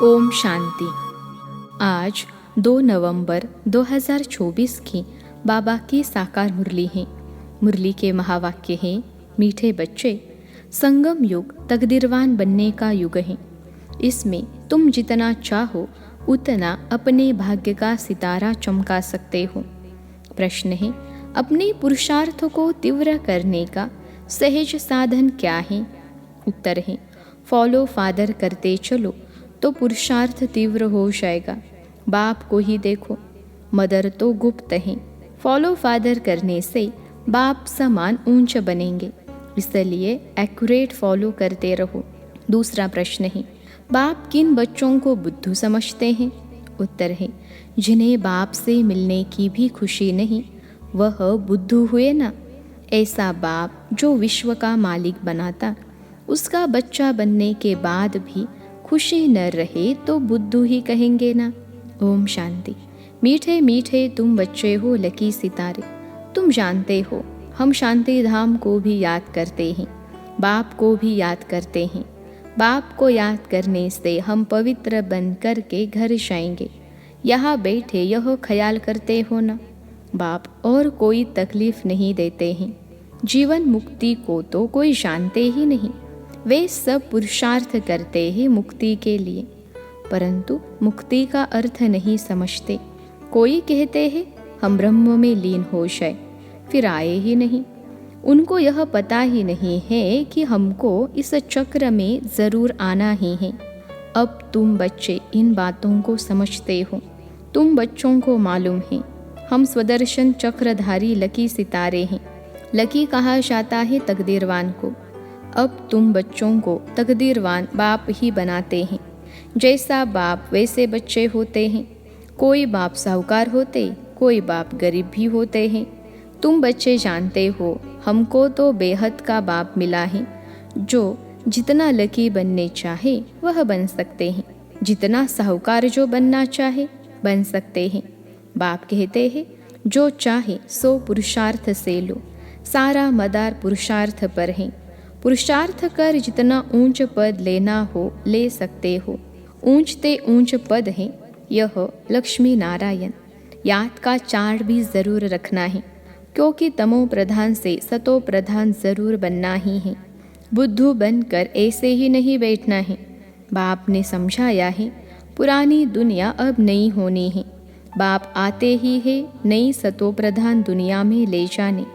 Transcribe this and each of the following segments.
ओम शांति। आज 2 नवंबर 2024 की बाबा की साकार मुरली है। मुरली के महावाक्य हैं, मीठे बच्चे, संगम युग तकदीरवान बनने का युग है। इसमें तुम जितना चाहो उतना अपने भाग्य का सितारा चमका सकते हो। प्रश्न है, अपने पुरुषार्थ को तीव्र करने का सहज साधन क्या है? उत्तर है, फॉलो फादर करते चलो तो पुरुषार्थ तीव्र हो जाएगा। बाप को ही देखो, मदर तो गुप्त है। फॉलो फादर करने से बाप समान ऊंच बनेंगे, इसलिए एक्यूरेट फॉलो करते रहो। दूसरा प्रश्न है, बाप किन बच्चों को बुद्धू समझते हैं? उत्तर है, जिन्हें बाप से मिलने की भी खुशी नहीं, वह बुद्धू हुए ना। ऐसा बाप जो विश्व का मालिक बनाता, उसका बच्चा बनने के बाद भी खुशी न रहे तो बुद्धू ही कहेंगे ना। ओम शांति। मीठे मीठे तुम बच्चे हो लकी सितारे। तुम जानते हो हम शांति धाम को भी याद करते हैं, बाप को भी याद करते हैं। बाप को याद करने से हम पवित्र बन कर के घर जाएंगे। यहाँ बैठे यह ख्याल करते हो ना, बाप और कोई तकलीफ नहीं देते हैं। जीवन मुक्ति को तो कोई जानते ही नहीं। वे सब पुरुषार्थ करते हैं मुक्ति के लिए, परंतु मुक्ति का अर्थ नहीं समझते। कोई कहते हैं हम ब्रह्म में लीन हो जाए, फिर आए ही नहीं। उनको यह पता ही नहीं है कि हमको इस चक्र में ज़रूर आना ही है। अब तुम बच्चे इन बातों को समझते हो। तुम बच्चों को मालूम है हम स्वदर्शन चक्रधारी लकी सितारे हैं। लकी कहा जाता है तकदीरवान को। अब तुम बच्चों को तकदीरवान बाप ही बनाते हैं। जैसा बाप वैसे बच्चे होते हैं। कोई बाप साहूकार होते, कोई बाप गरीब भी होते हैं। तुम बच्चे जानते हो हमको तो बेहद का बाप मिला है, जो जितना लकी बनने चाहे वह बन सकते हैं, जितना साहूकार जो बनना चाहे बन सकते हैं। बाप कहते हैं जो चाहे सो पुरुषार्थ से लो, सारा मदार पुरुषार्थ पर है। पुरुषार्थ कर जितना ऊंच पद लेना हो ले सकते हो। ऊंचते ऊंच पद है यह लक्ष्मी नारायण। याद का चार्ट भी ज़रूर रखना है, क्योंकि तमो प्रधान से सतो प्रधान ज़रूर बनना ही है। बुद्धू बनकर ऐसे ही नहीं बैठना है। बाप ने समझाया है पुरानी दुनिया अब नहीं होनी है। बाप आते ही है नई सतो प्रधान दुनिया में ले जाने।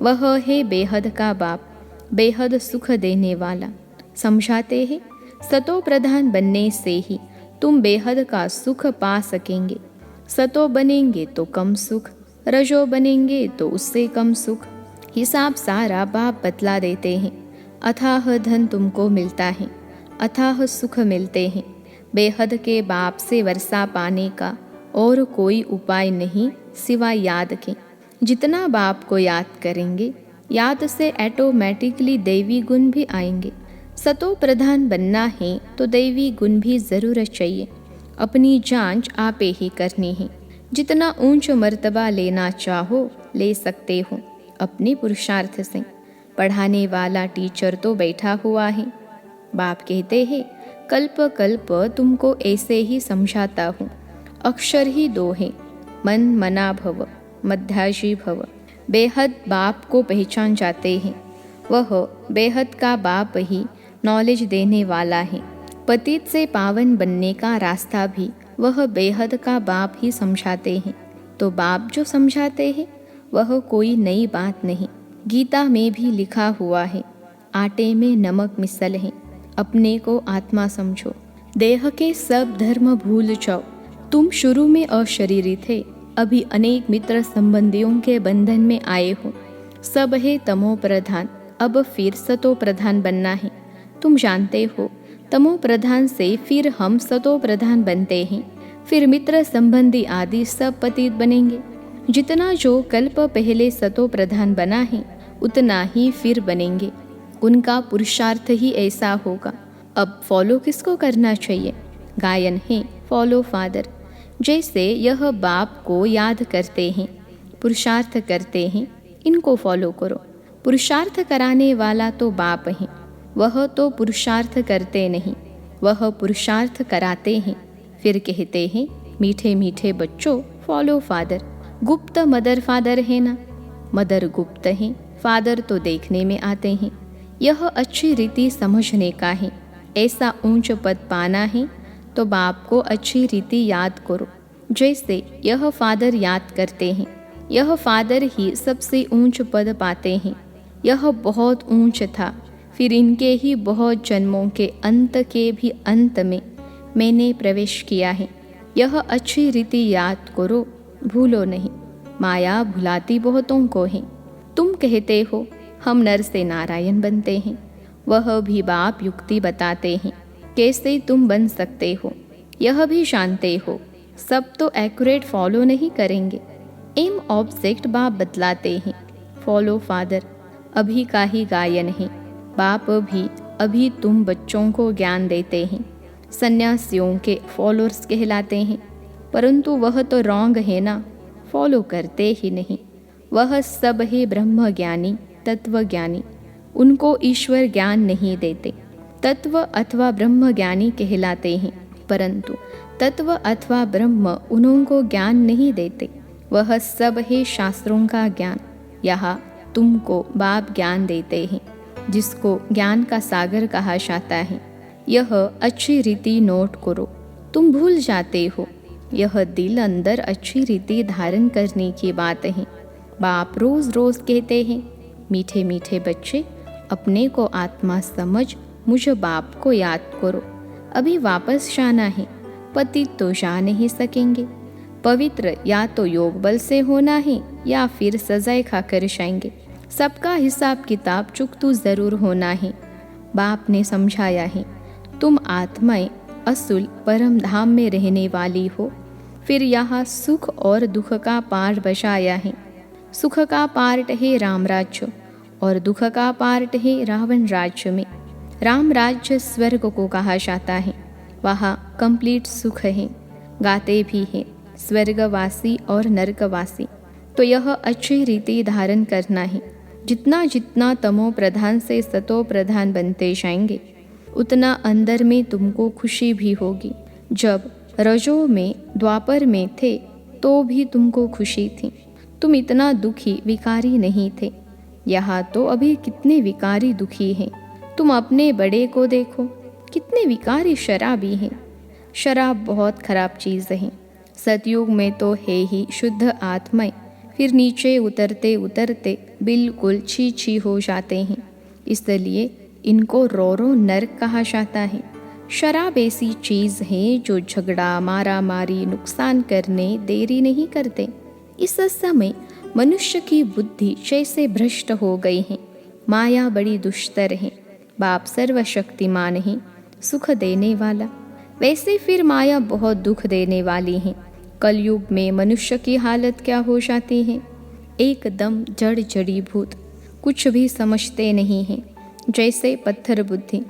वह है बेहद का बाप, बेहद सुख देने वाला। समझाते हैं सतो प्रधान बनने से ही तुम बेहद का सुख पा सकेंगे। सतो बनेंगे तो कम सुख, रजो बनेंगे तो उससे कम सुख। हिसाब सारा बाप बतला देते हैं। अथाह धन तुमको मिलता है, अथाह सुख मिलते हैं। बेहद के बाप से वर्षा पाने का और कोई उपाय नहीं सिवाय याद के। जितना बाप को याद करेंगे, याद से ऑटोमेटिकली दैवी गुण भी आएंगे। सतो प्रधान बनना है तो दैवी गुण भी ज़रूर चाहिए। अपनी जांच आपे ही करनी है। जितना ऊंच मर्तबा लेना चाहो ले सकते हो अपने पुरुषार्थ से। पढ़ाने वाला टीचर तो बैठा हुआ है। बाप कहते हैं कल्प कल्प तुमको ऐसे ही समझाता हूँ। अक्षर ही दो हैं, मन मना भव, मध्याजी भव। बेहद बाप को पहचान जाते हैं। वह बेहद का बाप ही नॉलेज देने वाला है। पतित से पावन बनने का रास्ता भी वह बेहद का बाप ही समझाते हैं। तो बाप जो समझाते हैं वह कोई नई बात नहीं। गीता में भी लिखा हुआ है, आटे में नमक मिसल है। अपने को आत्मा समझो, देह के सब धर्म भूल जाओ। तुम शुरू में अशरीरी थे, अभी अनेक मित्र संबंधियों के बंधन में आए हो। सब है तमो प्रधान, अब फिर सतो प्रधान बनना है। तुम जानते हो तमो प्रधान से फिर हम सतो प्रधान बनते हैं। फिर मित्र संबंधी आदि सब पतित बनेंगे। जितना जो कल्प पहले सतो प्रधान बना है उतना ही फिर बनेंगे। उनका पुरुषार्थ ही ऐसा होगा। अब फॉलो किसको करना चाहिए? गायन है फॉलो फादर। जैसे यह बाप को याद करते हैं, पुरुषार्थ करते हैं, इनको फॉलो करो। पुरुषार्थ कराने वाला तो बाप है, वह तो पुरुषार्थ करते नहीं। वह पुरुषार्थ कराते हैं, फिर कहते हैं मीठे मीठे बच्चों फॉलो फादर। गुप्त मदर फादर है ना, मदर गुप्त हैं, फादर तो देखने में आते हैं। यह अच्छी रीति समझने का है। ऐसा ऊंच पद पाना है तो बाप को अच्छी रीति याद करो, जैसे यह फादर याद करते हैं। यह फादर ही सबसे ऊंच पद पाते हैं। यह बहुत ऊंच था, फिर इनके ही बहुत जन्मों के अंत के भी अंत में मैंने प्रवेश किया है। यह अच्छी रीति याद करो, भूलो नहीं। माया भुलाती बहुतों को है। तुम कहते हो हम नर से नारायण बनते हैं, वह भी बाप युक्ति बताते हैं कैसे तुम बन सकते हो। यह भी जानते हो सब तो एक्यूरेट फॉलो नहीं करेंगे। एम ऑब्जेक्ट बाप बतलाते हैं, फॉलो फादर अभी का ही गायन है। बाप भी अभी तुम बच्चों को ज्ञान देते हैं, सन्यासियों के फॉलोअर्स कहलाते हैं, परंतु वह तो रॉन्ग है ना, फॉलो करते ही नहीं। वह सब है ब्रह्म ज्ञानी, तत्व ज्ञानी, उनको ईश्वर ज्ञान नहीं देते। तत्व अथवा ब्रह्म ज्ञानी कहलाते हैं, परंतु तत्व अथवा ब्रह्म उनको ज्ञान नहीं देते। वह सब है शास्त्रों का ज्ञान। यहाँ तुमको बाप ज्ञान देते हैं, जिसको ज्ञान का सागर कहा जाता है। यह अच्छी रीति नोट करो, तुम भूल जाते हो। यह दिल अंदर अच्छी रीति धारण करने की बात है। बाप रोज रोज कहते हैं, मीठे मीठे बच्चे अपने को आत्मा समझ मुझ बाप को याद करो। अभी वापस जाना है, पतित तो जा नहीं सकेंगे। पवित्र या तो योग बल से होना है या फिर सजाए खाकर जाएंगे। सबका हिसाब किताब चुकतू जरूर होना है। बाप ने समझाया है, तुम आत्माएं असुल परम धाम में रहने वाली हो। फिर यहाँ सुख और दुख का पार्ट बचाया है। सुख का पार्ट है राम राज्य और दुख का पार्ट है रावण राज्य में। राम राज्य स्वर्ग को कहा जाता है, वहाँ कंप्लीट सुख है। गाते भी हैं स्वर्गवासी और नरकवासी। तो यह अच्छी रीति धारण करना है। जितना जितना तमो प्रधान से सतो प्रधान बनते जाएंगे, उतना अंदर में तुमको खुशी भी होगी। जब रजो में द्वापर में थे तो भी तुमको खुशी थी। तुम इतना दुखी विकारी नहीं थे। यहाँ तो अभी कितने विकारी दुखी हैं। तुम अपने बड़े को देखो, कितने विकारी शराबी हैं। शराब बहुत खराब चीज़ है। सतयुग में तो है ही शुद्ध आत्माएं, फिर नीचे उतरते उतरते बिल्कुल छी छी हो जाते हैं। इसलिए इनको रोरो नरक कहा जाता है। शराब ऐसी चीज़ है जो झगड़ा मारा मारी नुकसान करने देरी नहीं करते। इस समय मनुष्य की बुद्धि जैसे भ्रष्ट हो गई है। माया बड़ी दुष्टर है। बाप सर्वशक्तिमान है, सुख देने वाला। वैसे फिर माया बहुत दुख देने वाली है। कलयुग में मनुष्य की हालत क्या हो जाती है, एकदम जड़ जड़ीभूत, कुछ भी समझते नहीं हैं, जैसे पत्थर बुद्धि।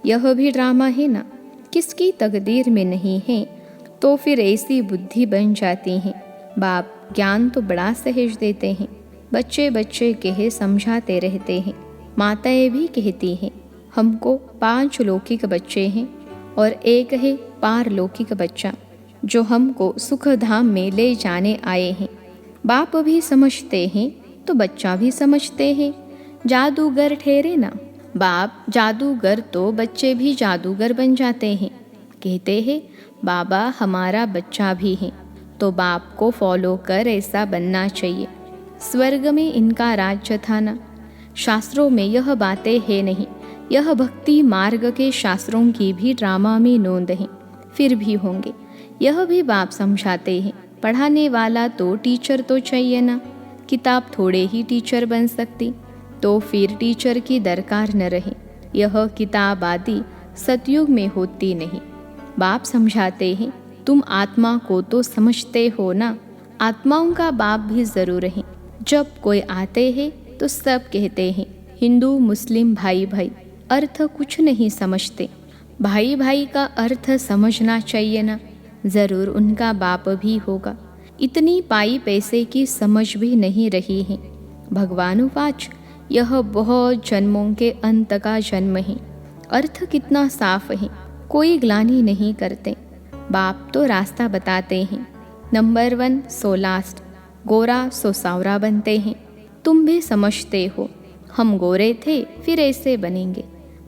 यह भी ड्रामा है ना, किसकी तकदीर में नहीं है तो फिर ऐसी बुद्धि बन जाती है। बाप ज्ञान तो बड़ा सहज देते हैं। बच्चे बच्चे कहे समझाते रहते हैं। माताएं भी कहती हैं, हमको 5 लौकिक बच्चे हैं और एक है पारलौकिक बच्चा जो हमको सुख धाम में ले जाने आए हैं। बाप भी समझते हैं तो बच्चा भी समझते हैं। जादूगर ठहरे ना। बाप जादूगर तो बच्चे भी जादूगर बन जाते हैं। कहते हैं बाबा हमारा बच्चा भी है, तो बाप को फॉलो कर ऐसा बनना चाहिए। स्वर्ग में इनका राज्य था ना। शास्त्रों में यह बातें है नहीं। यह भक्ति मार्ग के शास्त्रों की भी ड्रामा में नोंद है, फिर भी होंगे। यह भी बाप समझाते हैं, पढ़ाने वाला तो टीचर तो चाहिए ना। किताब थोड़े ही टीचर बन सकती, तो फिर टीचर की दरकार न रहे। यह किताब आदि सतयुग में होती नहीं। बाप समझाते हैं, तुम आत्मा को तो समझते हो ना। आत्माओं का बाप भी जरूर है। जब कोई आते हैं तो सब कहते हैं हिंदू मुस्लिम भाई भाई, अर्थ कुछ नहीं समझते। भाई भाई का अर्थ समझना चाहिए ना। जरूर उनका बाप भी होगा। इतनी पाई पैसे की समझ भी नहीं रही है। भगवानुवाच, यह बहुत जन्मों के अंत का जन्म है। अर्थ कितना साफ है, कोई ग्लानि नहीं करते। बाप तो रास्ता बताते हैं। नंबर 1 सो लास्ट, गोरा सो सावरा बनते हैं। तुम भी समझते हो हम गोरे थे फिर ऐसे बनेंगे।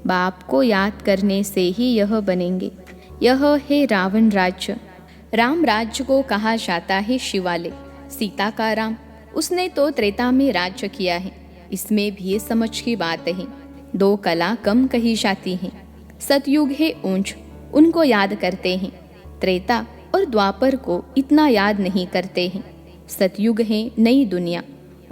बाप को याद करने से ही यह बनेंगे। यह है रावण राज्य। राम राज्य को कहा जाता है शिवालय। सीता का राम, उसने तो त्रेता में राज्य किया है। इसमें भी समझ की बात है। 2 कला कम कही जाती हैं। सतयुग है ऊंच, उनको याद करते हैं। त्रेता और द्वापर को इतना याद नहीं करते हैं। सतयुग है नई दुनिया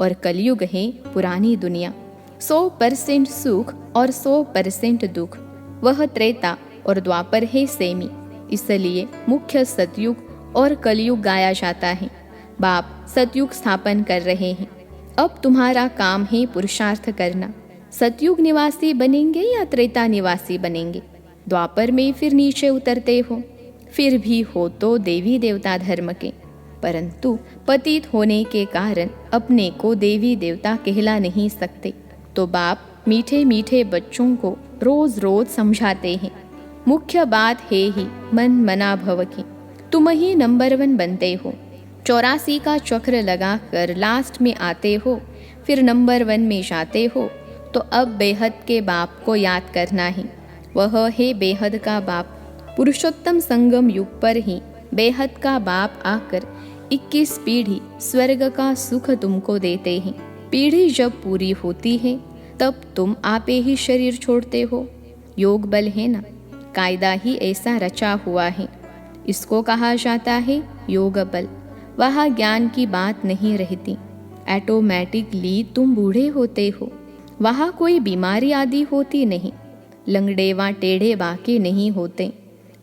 और कलयुग है पुरानी दुनिया। 100% सुख और 100% दुख, वह त्रेता और द्वापर है सेमी। इसलिए मुख्य सतयुग और कलयुग गाया जाता है। बाप सतयुग स्थापन कर रहे हैं। अब तुम्हारा काम है पुरुषार्थ करना। सतयुग निवासी बनेंगे या त्रेता निवासी बनेंगे? द्वापर में फिर नीचे उतरते हो, फिर भी हो तो देवी देवता धर्म के, परंतु पतित होने के कारण अपने को देवी देवता कहला नहीं सकते। तो बाप मीठे मीठे बच्चों को रोज रोज समझाते हैं। मुख्य बात है ही मन मना भव की। तुम ही नंबर 1 बनते हो। 84 का चक्र लगाकर लास्ट में आते हो, फिर नंबर 1 में जाते हो। तो अब बेहद के बाप को याद करना है। वह है बेहद का बाप। पुरुषोत्तम संगम युग पर ही बेहद का बाप आकर 21 पीढ़ी स्वर्ग का सुख तुमको देते हैं। पीढ़ी जब पूरी होती है तब तुम आपे ही शरीर छोड़ते हो। योग बल है ना, कायदा ही ऐसा रचा हुआ है। इसको कहा जाता है योग बल। वहाँ ज्ञान की बात नहीं रहती। ऑटोमेटिकली तुम बूढ़े होते हो। वहाँ कोई बीमारी आदि होती नहीं। लंगड़े व टेढ़े बाके नहीं होते,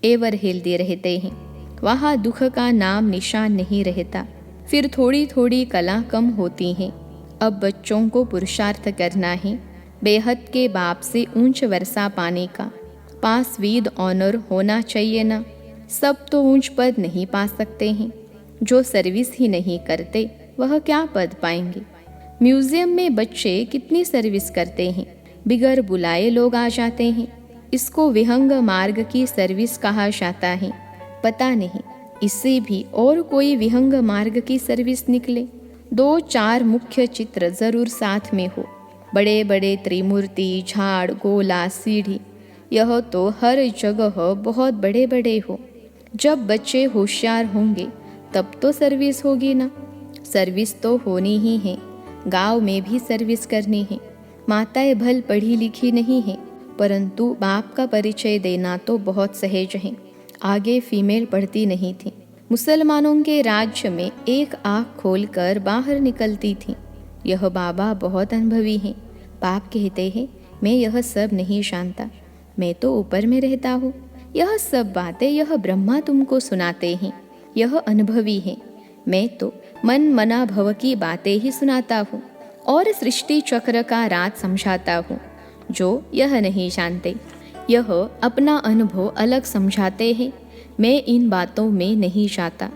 एवर हेल्दी रहते हैं। वहाँ दुख का नाम निशान नहीं रहता। फिर थोड़ी थोड़ी कला कम होती हैं। अब बच्चों को पुरुषार्थ करना है बेहद के बाप से ऊंच वर्षा पाने का। पास विद ऑनर होना चाहिए ना। सब तो ऊंच पद नहीं पा सकते हैं। जो सर्विस ही नहीं करते वह क्या पद पाएंगे? म्यूजियम में बच्चे कितनी सर्विस करते हैं, बिगर बुलाए लोग आ जाते हैं। इसको विहंग मार्ग की सर्विस कहा जाता है। पता नहीं इससे भी और कोई विहंग मार्ग की सर्विस निकले। 2-4 मुख्य चित्र जरूर साथ में हो। बड़े बड़े त्रिमूर्ति, झाड़, गोला, सीढ़ी, यह तो हर जगह बहुत बड़े बड़े हो। जब बच्चे होशियार होंगे तब तो सर्विस होगी ना। सर्विस तो होनी ही है। गांव में भी सर्विस करनी है। माताएं भल पढ़ी लिखी नहीं है, परंतु बाप का परिचय देना तो बहुत सहज है। आगे फीमेल पढ़ती नहीं थी। मुसलमानों के राज्य में एक आँख खोलकर बाहर निकलती थी। यह बाबा बहुत अनुभवी हैं। बाप कहते हैं मैं यह सब नहीं जानता, मैं तो ऊपर में रहता हूँ। यह सब बातें यह ब्रह्मा तुमको सुनाते हैं। यह अनुभवी है। मैं तो मन मना भव की बातें ही सुनाता हूँ और सृष्टि चक्र का राज समझाता हूँ। जो यह नहीं जानते, यह अपना अनुभव अलग समझाते हैं। मैं इन बातों में नहीं जाता।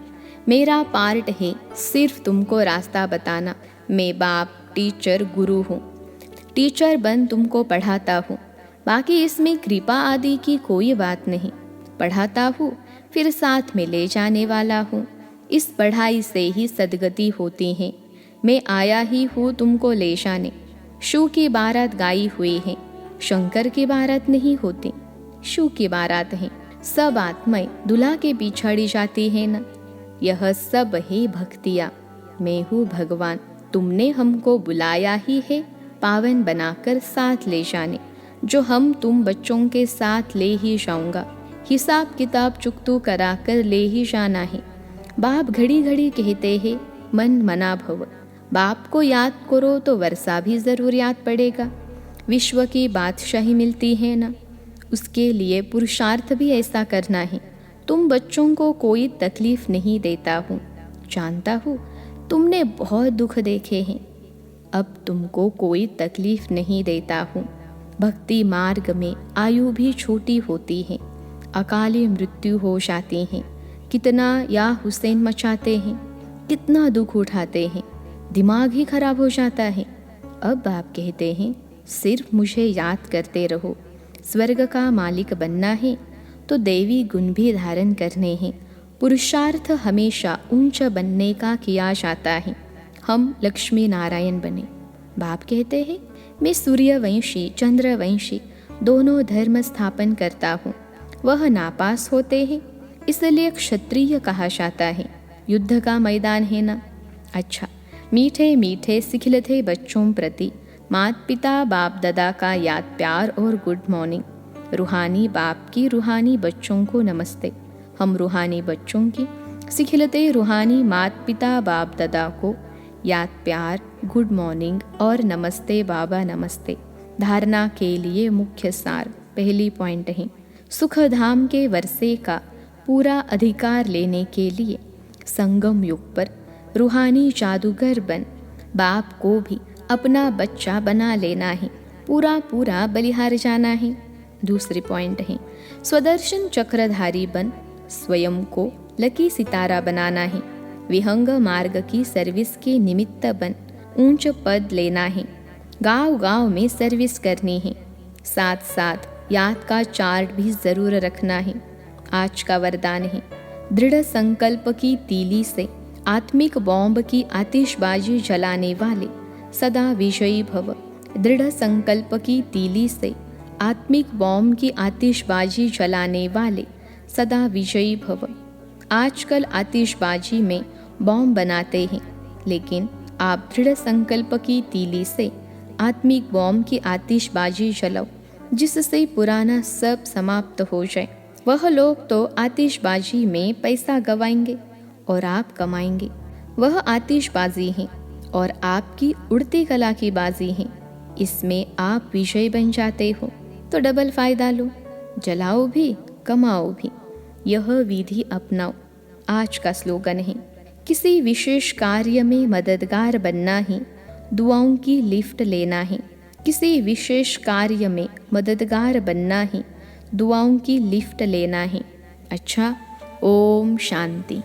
मेरा पार्ट है सिर्फ तुमको रास्ता बताना। मैं बाप, टीचर, गुरु हूँ। टीचर बन तुमको पढ़ाता हूँ। बाकी इसमें कृपा आदि की कोई बात नहीं। पढ़ाता हूँ फिर साथ में ले जाने वाला हूँ। इस पढ़ाई से ही सद्गति होती है। मैं आया ही हूँ तुमको ले जाने। शू की बारात गाई हुई है, शंकर की बारात नहीं होती। शू की बारात है। सब आत्माएं दुल्हा के पिछाड़ी जाती है ना। यह सब है भक्तिया। मैं हूँ भगवान। तुमने हमको बुलाया ही है पावन बनाकर साथ ले जाने। जो हम तुम बच्चों के साथ ले ही जाऊंगा। हिसाब किताब चुकतू कराकर ले ही जाना है। बाप घड़ी घड़ी कहते हैं मन मना भव। बाप को याद करो तो वर्षा भी जरूर याद पड़ेगा। विश्व की बादशाही मिलती है ना, उसके लिए पुरुषार्थ भी ऐसा करना है। तुम बच्चों को कोई तकलीफ नहीं देता हूँ। जानता हूँ तुमने बहुत दुख देखे हैं। अब तुमको कोई तकलीफ नहीं देता हूँ। भक्ति मार्ग में आयु भी छोटी होती है। अकाली मृत्यु हो जाती है। कितना या हुसैन मचाते हैं, कितना दुख उठाते हैं, दिमाग ही खराब हो जाता है। अब आप कहते हैं सिर्फ मुझे याद करते रहो। स्वर्ग का मालिक बनना है तो दैवी गुण भी धारण करने हैं। पुरुषार्थ हमेशा ऊंच बनने का किया जाता है। हम लक्ष्मी नारायण बने। बाप कहते हैं, मैं सूर्यवंशी चंद्रवंशी दोनों धर्म स्थापन करता हूँ। वह नापास होते हैं, इसलिए क्षत्रिय कहा जाता है। युद्ध का मैदान है ना। अच्छा, मीठे मीठे सिखलते बच्चों प्रति माता पिता बाप दादा का याद प्यार और गुड मॉर्निंग। रूहानी बाप की रूहानी बच्चों को नमस्ते। हम रूहानी बच्चों की सिखलते रूहानी माता पिता बाप दादा को याद प्यार गुड मॉर्निंग और नमस्ते बाबा नमस्ते। धारणा के लिए मुख्य सार पहली पॉइंट है, सुख धाम के वर्षे का पूरा अधिकार लेने के लिए संगम युग पर रूहानी जादूगर बन बाप को भी अपना बच्चा बना लेना है, पूरा पूरा बलिहार जाना है। दूसरी पॉइंट है, स्वदर्शन चक्रधारी बन स्वयं को लकी सितारा बनाना है। विहंग मार्ग की सर्विस के निमित्त बन ऊंच पद लेना है। गांव गांव में सर्विस करनी है। साथ साथ याद का चार्ट भी जरूर रखना है। आज का वरदान है, दृढ़ संकल्प की तीली से आत्मिक बॉम्ब की आतिशबाजी जलाने वाले सदा विजयी भव। दृढ़ संकल्प की तीली से आत्मिक बॉम्ब की आतिशबाजी जलाने वाले सदा विजयी भव। आजकल आतिशबाजी में बॉम्ब बनाते हैं, लेकिन आप दृढ़ संकल्प की तीली से आत्मिक बॉम्ब की आतिशबाजी जलाओ, जिससे पुराना सब समाप्त हो जाए। वह लोग तो आतिशबाजी में पैसा गवाएंगे और आप कमाएंगे। वह आतिशबाजी है और आपकी उड़ती कला की बाजी है। इसमें आप विजय बन जाते हो तो डबल फायदा लो, जलाओ भी कमाओ भी। यह विधि अपनाओ। आज का स्लोगन है, किसी विशेष कार्य में मददगार बनना ही दुआओं की लिफ्ट लेना है। किसी विशेष कार्य में मददगार बनना ही दुआओं की लिफ्ट लेना है। अच्छा, ओम शांति।